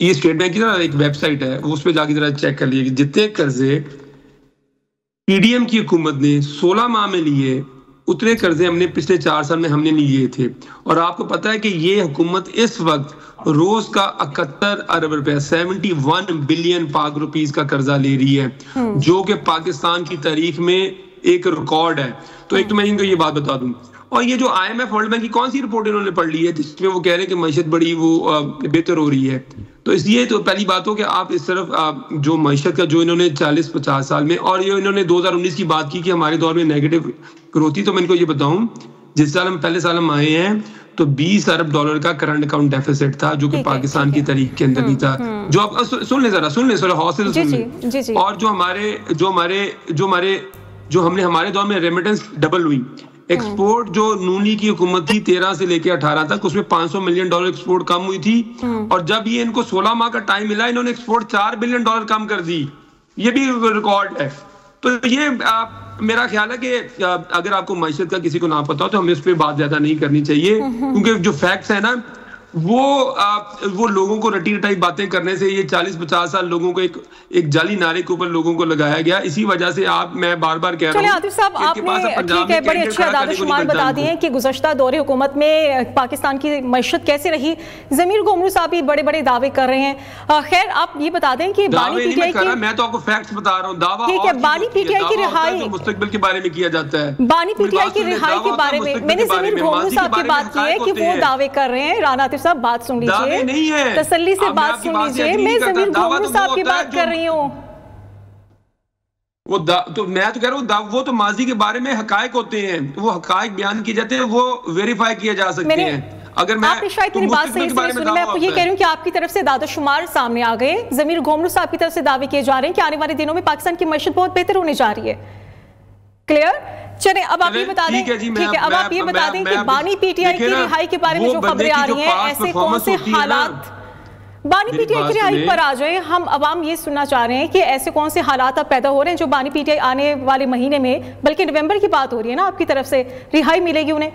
[SPEAKER 2] ये स्टेट बैंक की ना एक वेबसाइट है, उस पर जाके जरा चेक कर लीजिए, जितने कर्जे PDM की हुकूमत ने 16 माह में लिए, उतने कर्जे हमने पिछले 4 साल में हमने नहीं लिए थे। और आपको पता है कि ये हुकूमत इस वक्त रोज का 71 अरब रुपया 71 बिलियन पाक रुपीस का कर्जा ले रही है, जो कि पाकिस्तान की तारीख में एक रिकॉर्ड है। तो एक तो मैं इनको ये बात बता दूं, और ये जो IMF वर्ल्ड बैंक की कौन सी रिपोर्ट इन्होंने पढ़ ली है जिसमें वो कह रहे हैं कि मईशत बड़ी वो बेहतर हो रही है। तो इसलिए तो पहली बात हो कि आप इस तरफ जो मईशत का जो इन्होंने 40-50 साल में, और ये इन्होंने 2019 की बात की कि हमारे दौर में नेगेटिव ग्रोथ थी। तो मैं इनको ये बताऊं, जिस साल हम पहले साल हम आए हैं तो 20 अरब डॉलर का करंट अकाउंट डेफिसिट था, जो कि पाकिस्तान की तारीख के अंदर नहीं था। जो आप सुन ले जरा, हौसले से सुन ले। और जो हमारे दौर में रेमिटेंस डबल हुई। एक्सपोर्ट जो नूनी की हुकूमत थी 13 से लेकर 18 तक, उसमें $500 मिलियन एक्सपोर्ट कम हुई थी। और जब ये इनको 16 माह का टाइम मिला, इन्होंने एक्सपोर्ट $4 बिलियन कम कर दी। ये भी रिकॉर्ड है। तो ये मेरा ख्याल है कि अगर आपको मईशत का किसी को ना पता हो तो हमें उस पर बात ज्यादा नहीं करनी चाहिए, क्योंकि जो फैक्ट्स है ना वो लोगों को रटी रटाई बातें करने से, ये 40-50 साल लोगों को एक जाली नारे के ऊपर लोगों को लगाया गया। इसी वजह से मैं बार बार कह रहा हूं।
[SPEAKER 1] आतिफ साहब, आपने ठीक है बड़े अच्छे आदाद-ओ-शुमार बता दिए हैं कि गुज़श्ता दौरे हुकूमत में पाकिस्तान की मईशत कैसे रही। जमीर घोमरू साहब भी बड़े बड़े दावे कर रहे हैं। खैर, आप ये बता दें कि बानी PTI की,
[SPEAKER 2] मैं तो आपको फैक्ट्स बता रहा हूं, दावा
[SPEAKER 1] ठीक है, बानी PTI की रिहाई
[SPEAKER 2] मुस्तकबिल के बारे में किया जाता है।
[SPEAKER 1] बानी PTI की रिहाई के बारे में मैंने जमीर घोमरू साहब की बात की है कि वो दावे कर रहे हैं। राना आतिफ साहब, बात सुन लीजिए,
[SPEAKER 2] नहीं है,
[SPEAKER 1] तसल्ली से बात सुन लीजिए। मैं जमीर घोमरू साहब की बात कर रही हूँ।
[SPEAKER 2] तो मैं तो कह रहा हूँ वो तो माजी के बारे में हकायक होते हैं, वो हकायक बयान किए जाते हैं, वो वेरीफाई किए जा सकते हैं। अगर मैं
[SPEAKER 1] आपने शायद मेरी बात सही से सुनी, मैं आपको ये कह रही हूँ कि आपकी तरफ से दादो-शुमार सामने आ गए। जमीर घोमरू साहब की तरफ से दावे किए जा रहे हैं कि आने वाले दिनों में पाकिस्तान की मईशत बहुत बेहतर होने जा रही है। क्लियर? चले अब आप ये बता दें, ठीक है, अब आप ये बता दें कि बानी पीटीआई की रिहाई के बारे में जो खबरें आ रही हैं, ऐसे कौन से हालात बानी पीटीआई की रिहाई पर आ जाए? हम अवाम ये सुनना चाह रहे हैं कि ऐसे कौन से हालात अब पैदा हो रहे हैं जो बानी पीटीआई आने वाले महीने में, बल्कि नवंबर की बात हो रही है ना, आपकी तरफ से रिहाई मिलेगी उन्हें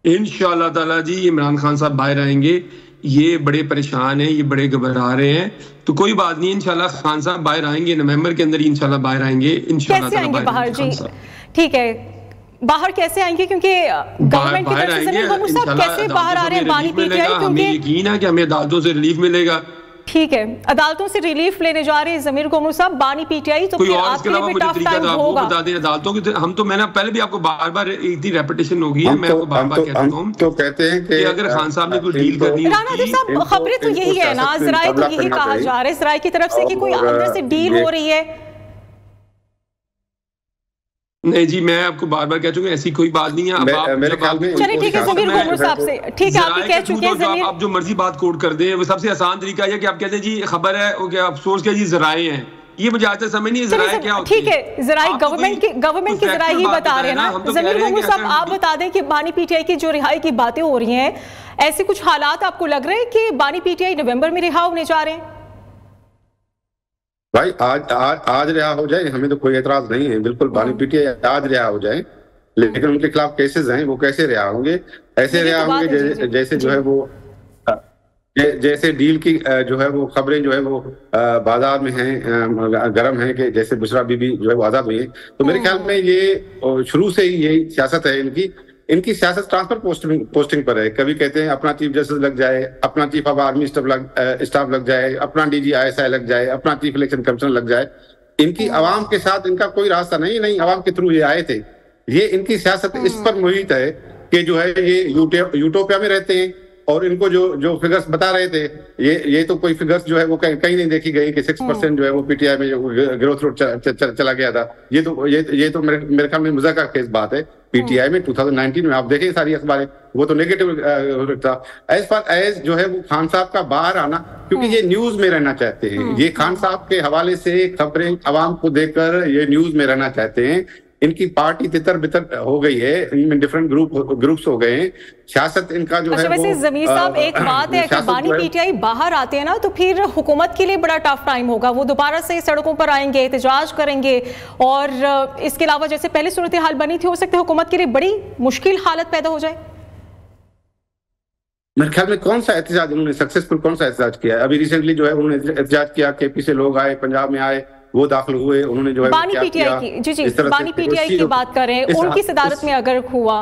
[SPEAKER 2] इंशाअल्लाह ताला जी? इमरान खान साहब बाहर आएंगे, ये बड़े परेशान हैं, ये बड़े घबरा रहे हैं, तो कोई बात नहीं, इंशाल्लाह खान साहब बाहर आएंगे, नवंबर के अंदर ही इंशाल्लाह बाहर आएंगे। इंशाल्लाह
[SPEAKER 1] कैसे आएंगे बाहर जी? ठीक है, बाहर कैसे आएंगे? क्योंकि गवर्नमेंट की तरफ से जमीर गमूर साहब कैसे बाहर आ रहे हैं बानी पीटीआई?
[SPEAKER 2] क्योंकि यकीन है कि हमें अदालतों से रिलीफ मिलेगा।
[SPEAKER 1] ठीक है, अदालतों से रिलीफ लेने जा रहे हैं जमीर गमूर साहब, बानी पीटीआई, तो
[SPEAKER 2] कोई और इसके अलावा मुझे तरीका तो आपको बता दें अदालतों की। हम तो मैंने पहले भी आपको बार-बार इतनी रेपिटेशन हो गई है, मैं आपको बार-बार कहता हूं
[SPEAKER 3] तो कहते हैं कि
[SPEAKER 2] अगर खान साहब ने कोई डील करनी है,
[SPEAKER 1] राना आदिल साहब खबरें तो यही है ना, जराए तो यही कहा जा रहा है जराए की तरफ से कि कोई अंदर से डील हो रही है।
[SPEAKER 2] नहीं जी, मैं आपको बार बार कह चुका ऐसी कोई बात नहीं है।
[SPEAKER 3] मेरे ख्याल में
[SPEAKER 1] चलिए ठीक है जमीर गमूर साहब से, ठीक है आप कह चुके हैं जमीर,
[SPEAKER 2] आप जो मर्जी बात कोट कर दें, वो सबसे आसान तरीका है कि आप कहते हैं जी खबर है, वो क्या अफसोस क्या जी जराए हैं, ये मुझे आज तक समझ नहीं है जराए क्या होती है।
[SPEAKER 1] ठीक है, जराए गवर्नमेंट की जराए ही बता रहे हैं ना। जमीर गमूर साहब आप बता दें कि बानी पीटीआई की जो रिहाई की बातें हो रही हैं, ऐसे कुछ हालात आपको लग रहे हैं कि बानी पीटीआई नवंबर में रिहा होने जा रहे हैं?
[SPEAKER 3] भाई आज रिहा हो जाए, हमें तो कोई एतराज नहीं है, बिल्कुल बानी पीटीआई आज रिहा हो जाए, लेकिन उनके खिलाफ केसेस हैं, वो कैसे रिहा होंगे? ऐसे रिहा होंगे जैसे जो है वो जैसे डील की जो है वो खबरें जो है वो बाजार में हैं, गर्म हैं, कि जैसे बुशरा बीबी जो है वो आजाद हुई है। तो मेरे ख्याल में ये शुरू से ही यही सियासत है इनकी सियासत ट्रांसफर पोस्टिंग पर है। कभी कहते हैं अपना चीफ जस्टिस लग जाए, अपना चीफ ऑफ आर्मी स्टाफ लग जाए, अपना डीजी ISI लग जाए, अपना चीफ इलेक्शन कमिश्नर लग जाए। इनकी आवाम के साथ इनका कोई रास्ता नहीं, आवाम के थ्रू ये आए थे। ये इनकी सियासत इस पर मुहित है कि जो है ये यूटोपिया में रहते हैं, और इनको जो फिगर्स बता रहे थे, ये तो कोई फिगर्स जो है वो कहीं नहीं देखी गई कि 6% जो है वो पीटीआई में जो ग्रोथ रेट चला गया था। ये तो मेरे ख्याल में मजाक का केस बात है। पीटीआई में 2019 में आप देखें सारी अखबारें, वो तो नेगेटिव था। एज फार एज जो है वो खान साहब का बाहर आना, क्योंकि ये न्यूज में रहना चाहते हैं, ये खान साहब के हवाले से खबरें आवाम को देकर ये न्यूज में रहना चाहते हैं। इनकी पार्टी तितर बितर हो गई है, इनमें डिफरेंट ग्रुप्स हो गए हैं। सियासत इनका जो है
[SPEAKER 1] वैसे जमीर साहब एक बात है, अगर बानी पीटीआई बाहर आते हैं ना, तो फिर हुकूमत के लिए बड़ा टफ टाइम होगा। वो दोबारा से सड़कों पर आएंगे, एहतजाज करेंगे, और इसके अलावा जैसे पहले सूरत हाल बनी थी, हो सकता है हुकूमत के लिए बड़ी मुश्किल हालत पैदा हो जाए।
[SPEAKER 3] मेरे ख्याल में कौन सा एहतजाज उन्होंने सक्सेसफुल कौन सा एहतजाज किया है? अभी रिसेंटली जो है उन्होंने एहतजाज किया, केपी से लोग आए, पंजाब में आए, वो दाखिल हुए, उन्होंने जो है
[SPEAKER 1] बानी पीटीआई की जी बानी पीटीआई की बात कर रहे हैं, उनकी सदारत में अगर हुआ,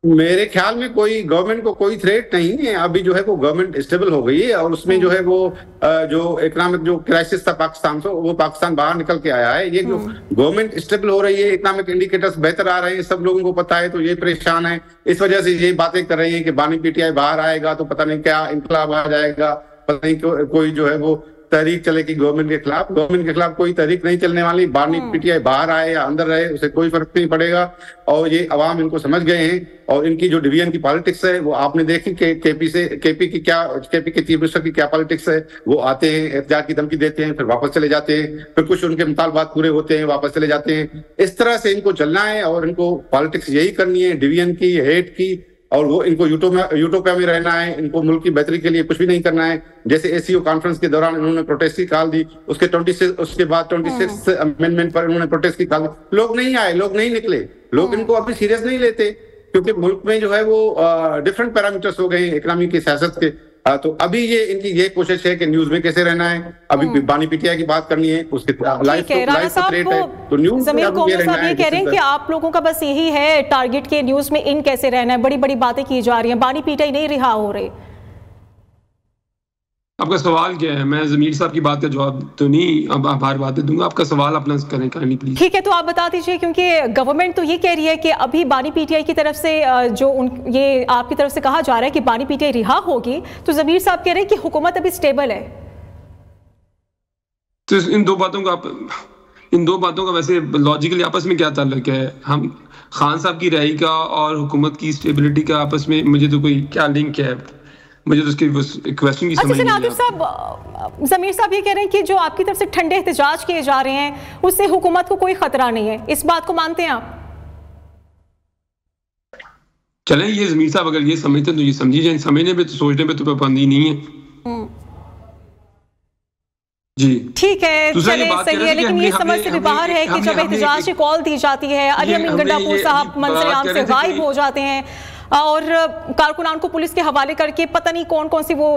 [SPEAKER 3] मेरे ख्याल में कोई गवर्नमेंट को कोई थ्रेट नहीं है। अभी जो है वो गवर्नमेंट स्टेबल हो गई है, और उसमें जो है वो जो इकोनॉमिक जो क्राइसिस था पाकिस्तान से, वो पाकिस्तान बाहर निकल के आया है। ये जो गवर्नमेंट स्टेबल हो रही है, इकोनॉमिक इंडिकेटर्स बेहतर आ रहे हैं, सब लोगों को पता है, तो ये परेशान है। इस वजह से ये बातें कर रही है कि बानी पीटीआई बाहर आएगा तो पता नहीं क्या इंकलाब आ जाएगा, पता नहीं कोई जो है वो तहरीक चलेगी गवर्नमेंट के खिलाफ। गवर्नमेंट के खिलाफ कोई तहरीक नहीं चलने वाली। बानी पीटीआई बाहर आए या अंदर रहे, उसे कोई फर्क नहीं पड़ेगा, और ये अवाम इनको समझ गए हैं। और इनकी जो डिवीजन की पॉलिटिक्स है वो आपने देखी कि केपी के चीफ मिनिस्टर की क्या पॉलिटिक्स है। वो आते हैं, एहतजाज की धमकी देते हैं, फिर वापस चले जाते हैं, फिर कुछ उनके मुतालबात पूरे होते हैं, वापस चले जाते हैं। इस तरह से इनको चलना है, और इनको पॉलिटिक्स यही करनी है, डिवीजन की, हेट की, और वो इनको यूटोपिया में रहना है। इनको मुल्क की बेहतरी के लिए कुछ भी नहीं करना है। जैसे ACO कॉन्फ्रेंस के दौरान इन्होंने प्रोटेस्ट की कॉल दी, उसके बाद 26 अमेंडमेंट पर इन्होंने प्रोटेस्ट की कॉल दी। लोग नहीं आए, लोग नहीं निकले, लोग इनको अभी सीरियस नहीं लेते, क्योंकि मुल्क में जो है वो डिफरेंट पैरामीटर्स हो गए हैं इकोनॉमी की, सियासत के। तो अभी ये इनकी ये कोशिश है कि न्यूज में कैसे रहना है। अभी बानी पीटीआई की बात करनी है, उसके लाइफ थ्रेट है, तो न्यूज
[SPEAKER 1] जमीर गमूर साहब ये कह रहे हैं कि आप लोगों का बस यही है टारगेट के न्यूज में इन कैसे रहना है। बड़ी बड़ी बातें की जा रही हैं, बानी पीटीआई नहीं रिहा हो रहे।
[SPEAKER 2] आपका सवाल क्या है? मैं जमीर साहब की बात का जवाब तो नहीं अब आभार बातें दूंगा, आपका सवाल अपना करें काइंडली प्लीज।
[SPEAKER 1] ठीक है, तो आप बता दीजिए, क्योंकि गवर्नमेंट तो ये कह रही है कि अभी बानी पीटीआई की तरफ से ये आपकी तरफ से कहा जा रहा है कि बानी पीटीआई रिहा होगी, तो जमीर साहब कह रहे हैं कि हुकूमत अभी स्टेबल है।
[SPEAKER 2] तो इन दो बातों का वैसे लॉजिकली आपस में क्या ताल्लुक है? हम खान साहब की रिहाई का और हुकूमत की स्टेबिलिटी का आपस में मुझे तो कोई क्या लिंक है? मुझे तो उसकी क्वेश्चन की समझ नहीं
[SPEAKER 1] आतिफ साहब, ज़मीर साहब ये कह रहे हैं कि जो आपकी तरफ से ठंडे एहतजाज किए जा रहे हैं उससे हुकूमत को कोई खतरा नहीं है, इस बात को मानते हैं आप?
[SPEAKER 2] चलें, ये ज़मीर साहब अगर ये समझते हैं तो ये समझी जाए, समझने पे तो सोचने पे तो पाबंदी नहीं है। जी
[SPEAKER 1] ठीक है, चले सही है, लेकिन ये समझ से भी बाहर है कि जब एहतजाज की कॉल दी जाती है, अली अमीन गंडापुर साहब मंजर आम से गायब हो जाते हैं और कारकुनान को पुलिस के हवाले करके पता नहीं कौन कौन सी वो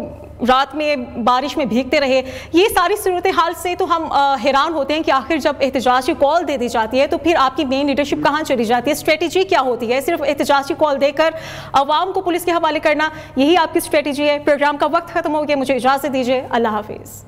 [SPEAKER 1] रात में बारिश में भीगते रहे, ये सारी सूरत हाल से तो हम हैरान होते हैं कि आखिर जब एहतजाज की कॉल दे दी जाती है तो फिर आपकी मेन लीडरशिप कहाँ चली जाती है, स्ट्रेटेजी क्या होती है? सिर्फ एहतजाज की कॉल देकर अवाम को पुलिस के हवाले करना, यही आपकी स्ट्रेटेजी है? प्रोग्राम का वक्त खत्म हो गया, मुझे इजाज़त दीजिए, अल्लाह हाफिज़।